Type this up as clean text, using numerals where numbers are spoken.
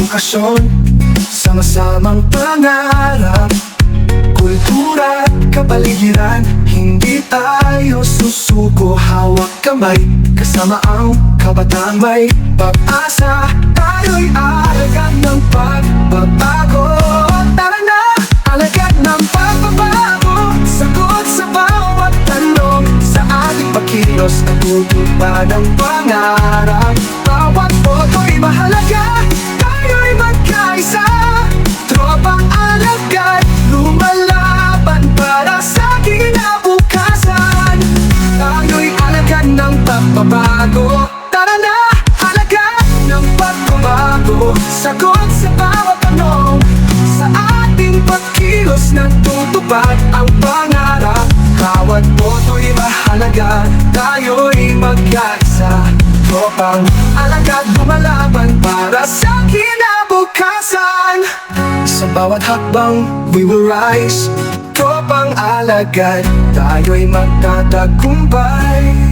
edukasyon, sama-samang pangarap, kultura at kapaligiran. Hindi tayo susuko, hawak kamay, kasama ang kabataan may pag-asa. Tayo'y alagad ng pagbabago. Tara na, alagad ng pagbabago, sagot sa bawat tanong, sa ating pagkilos natutupad ang pangarap. Bawat boto'y mahalaga, tayo'y magkaisa, tropang alagad, lumalaban para sa kinabukasan. Tayo'y alagad ng pagbabago. Tara na, alagad ng pagbabago, sagot sa bawat tanong, sa ating pagkilos natutupad ang pangarap. Bawat boto'y mahalaga, tayo'y magkaisa, tropang alagad, lumalaban para sa kinabukasan. Sa bawat hakbang, we will rise, tropang alagad, tayo'y magtatagumpay.